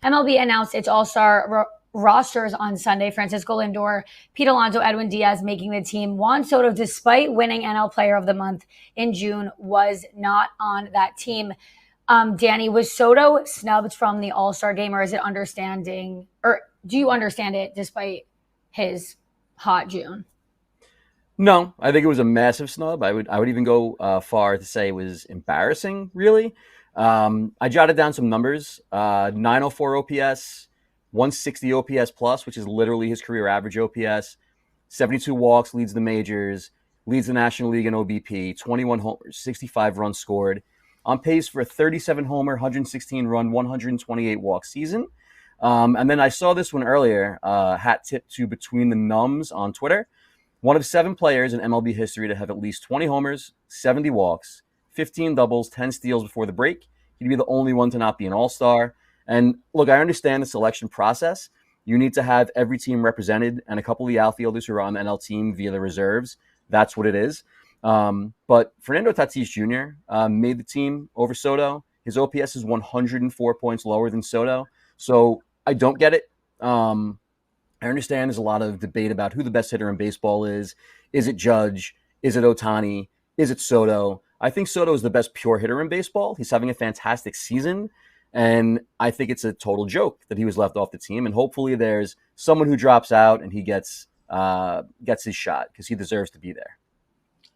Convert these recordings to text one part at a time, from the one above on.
MLB announced its all-star rosters on Sunday. Francisco Lindor, Pete Alonso, Edwin Diaz making the team. Juan Soto, despite winning NL Player of the Month in June, was not on that team. Danny, was Soto snubbed from the All-Star game, or is it understanding, or do you understand it despite his hot June? No, I think it was a massive snub. I would even go far to say it was embarrassing, really. I jotted down some numbers. 904 OPS, 160 OPS plus, which is literally his career average OPS. 72 walks, leads the majors, leads the National League in OBP, 21 homers, 65 runs scored. On pace for a 37 homer, 116 run, 128 walk season. And then I saw this one earlier, hat tip to Between the Numbs on Twitter. One of 7 players in MLB history to have at least 20 homers, 70 walks, 15 doubles, 10 steals before the break. He'd be the only one to not be an all-star. And look, I understand the selection process. You need to have every team represented, and a couple of the outfielders who are on the NL team via the reserves. That's what it is. But Fernando Tatis Jr. Made the team over Soto. His OPS is 104 points lower than Soto. So I don't get it. I understand there's a lot of debate about who the best hitter in baseball is. Is it Judge? Is it Ohtani? Is it Soto? I think Soto is the best pure hitter in baseball. He's having a fantastic season. And I think it's a total joke that he was left off the team. And hopefully there's someone who drops out and he gets his shot because he deserves to be there.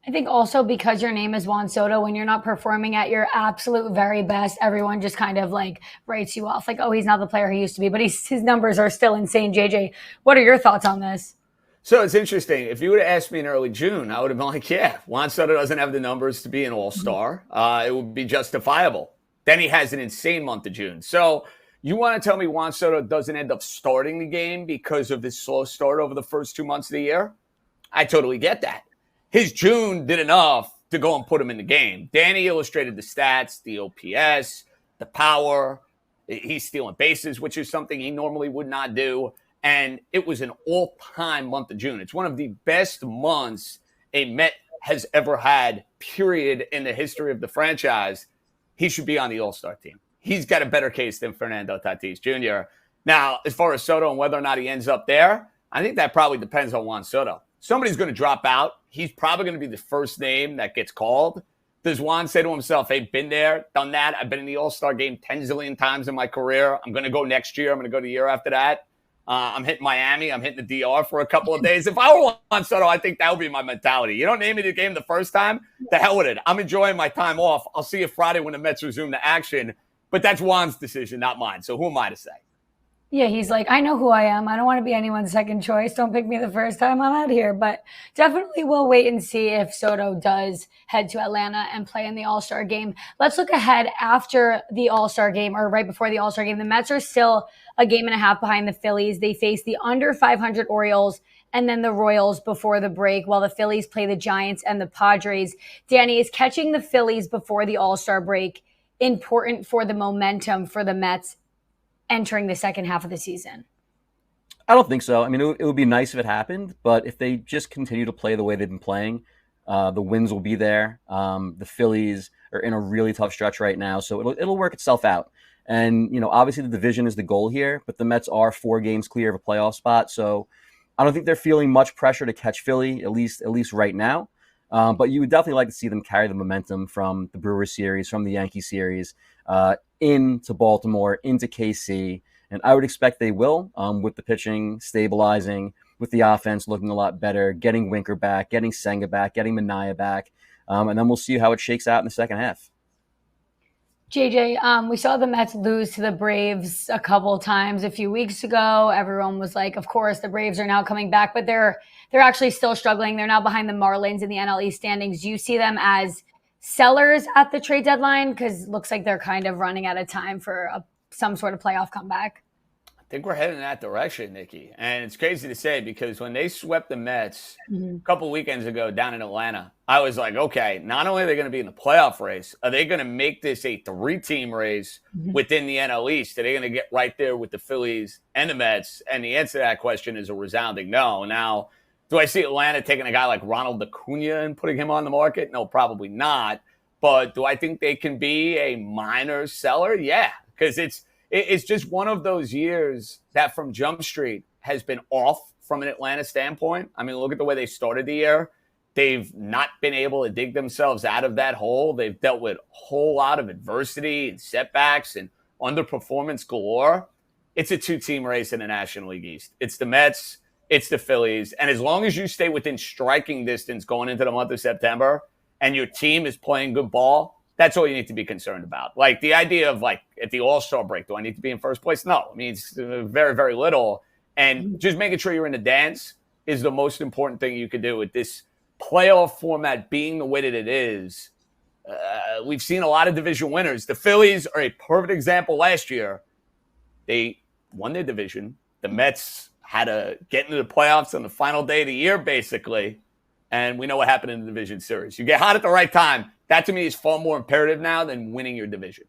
I think also because your name is Juan Soto, when you're not performing at your absolute very best, everyone just kind of like writes you off. Like, oh, he's not the player he used to be, but his numbers are still insane. JJ, what are your thoughts on this? So it's interesting. If you would have asked me in early June, I would have been like, yeah, Juan Soto doesn't have the numbers to be an all-star. It would be justifiable. Then he has an insane month of June. So you want to tell me Juan Soto doesn't end up starting the game because of this slow start over the first 2 months of the year? I totally get that. His June did enough to go and put him in the game. Danny illustrated the stats, the OPS, the power. He's stealing bases, which is something he normally would not do. And it was an all-time month of June. It's one of the best months a Met has ever had, period, in the history of the franchise. He should be on the All-Star team. He's got a better case than Fernando Tatis Jr. Now, as far as Soto and whether or not he ends up there, I think that probably depends on Juan Soto. Somebody's going to drop out. He's probably going to be the first name that gets called. Does Juan say to himself, hey, been there, done that. I've been in the All-Star game 10 zillion times in my career. I'm going to go next year. I'm going to go the year after that. I'm hitting Miami. I'm hitting the DR for a couple of days. If I were Juan Soto, I think that would be my mentality. You don't name me the game the first time, the hell with it. I'm enjoying my time off. I'll see you Friday when the Mets resume the action. But that's Juan's decision, not mine. So who am I to say? Yeah, he's like, I know who I am. I don't want to be anyone's second choice. Don't pick me the first time I'm out here. But definitely we'll wait and see if Soto does head to Atlanta and play in the All-Star game. Let's look ahead after the All-Star game, or right before the All-Star game. The Mets are still a game and a half behind the Phillies. They face the under 500 Orioles and then the Royals before the break, while the Phillies play the Giants and the Padres. Danny, is catching the Phillies before the All-Star break important for the momentum for the Mets entering the second half of the season? I don't think so. I mean, it would be nice if it happened, but if they just continue to play the way they've been playing, the wins will be there. The Phillies are in a really tough stretch right now, so it'll work itself out. And, you know, obviously the division is the goal here, but the Mets are 4 games clear of a playoff spot, so I don't think they're feeling much pressure to catch Philly, at least right now. But you would definitely like to see them carry the momentum from the Brewers series, from the Yankee series, into Baltimore, into KC. And I would expect they will, with the pitching stabilizing, with the offense looking a lot better, getting Winker back, getting Senga back, getting Minaya back. And then we'll see how it shakes out in the second half. JJ, we saw the Mets lose to the Braves a couple times a few weeks ago. Everyone was like, of course, the Braves are now coming back, but they're actually still struggling. They're now behind the Marlins in the NL East standings. Do you see them as sellers at the trade deadline? Because it looks like they're kind of running out of time for some sort of playoff comeback. I think we're heading in that direction, Nikki. And it's crazy to say because when they swept the Mets a couple weekends ago down in Atlanta, I was like, okay, not only are they going to be in the playoff race, are they going to make this a 3-team race within the NL East? Are they going to get right there with the Phillies and the Mets? And the answer to that question is a resounding no. Now, do I see Atlanta taking a guy like Ronald Acuna and putting him on the market? No, probably not. But do I think they can be a minor seller? Yeah, because it's It's just one of those years that from Jump Street has been off from an Atlanta standpoint. I mean, look at the way they started the year. They've not been able to dig themselves out of that hole. They've dealt with a whole lot of adversity and setbacks and underperformance galore. It's a two-team race in the National League East. It's the Mets, it's the Phillies. And as long as you stay within striking distance going into the month of September and your team is playing good ball, that's all you need to be concerned about. Like the idea of like at the All-Star break, do I need to be in first place? No, it means very, very little. And just making sure you're in the dance is the most important thing you could do with this playoff format being the way that it is. We've seen a lot of division winners. The Phillies are a perfect example last year. They won their division. The Mets had to get into the playoffs on the final day of the year, basically. And we know what happened in the division series. You get hot at the right time. That, to me, is far more imperative now than winning your division.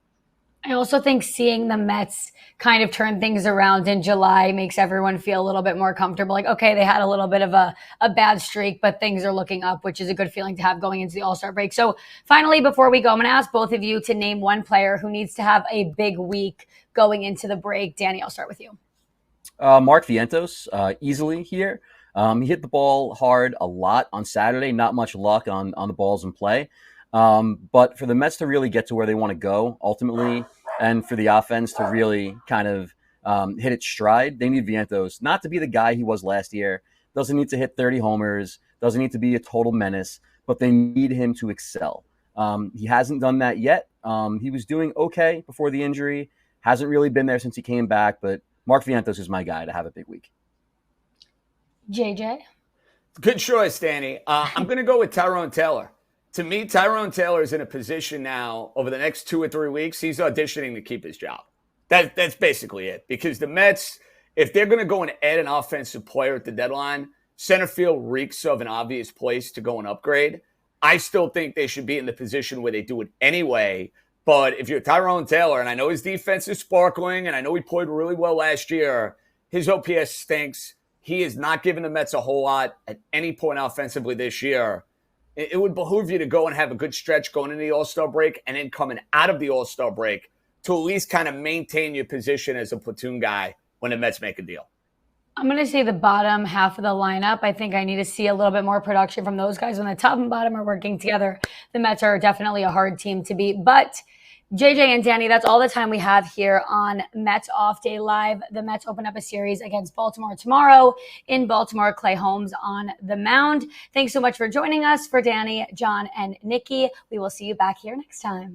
I also think seeing the Mets kind of turn things around in July makes everyone feel a little bit more comfortable. Like, okay, they had a little bit of a bad streak, but things are looking up, which is a good feeling to have going into the All-Star break. So finally, before we go, I'm going to ask both of you to name one player who needs to have a big week going into the break. Danny, I'll start with you. Mark Vientos, easily here. He hit the ball hard a lot on Saturday. Not much luck on the balls in play. But for the Mets to really get to where they want to go ultimately, and for the offense to really kind of hit its stride, they need Vientos not to be the guy he was last year. Doesn't need to hit 30 homers. Doesn't need to be a total menace. But they need him to excel. He hasn't done that yet. He was doing okay before the injury. Hasn't really been there since he came back. But Mark Vientos is my guy to have a big week. JJ? Good choice, Danny. I'm going to go with Tyrone Taylor. To me, Tyrone Taylor is in a position now over the next 2 or 3 weeks. He's auditioning to keep his job. That's basically it. Because the Mets, if they're going to go and add an offensive player at the deadline, center field reeks of an obvious place to go and upgrade. I still think they should be in the position where they do it anyway. But if you're Tyrone Taylor, and I know his defense is sparkling, and I know he played really well last year, his OPS stinks. He has not given the Mets a whole lot at any point offensively this year. It would behoove you to go and have a good stretch going into the All-Star break and then coming out of the All-Star break to at least kind of maintain your position as a platoon guy when the Mets make a deal. I'm going to say the bottom half of the lineup. I think I need to see a little bit more production from those guys. When the top and bottom are working together, the Mets are definitely a hard team to beat. But JJ and Danny, that's all the time we have here on Mets Off Day Live. The Mets open up a series against Baltimore tomorrow in Baltimore. Clay Holmes on the mound. Thanks so much for joining us. For Danny, John, and Nikki, we will see you back here next time.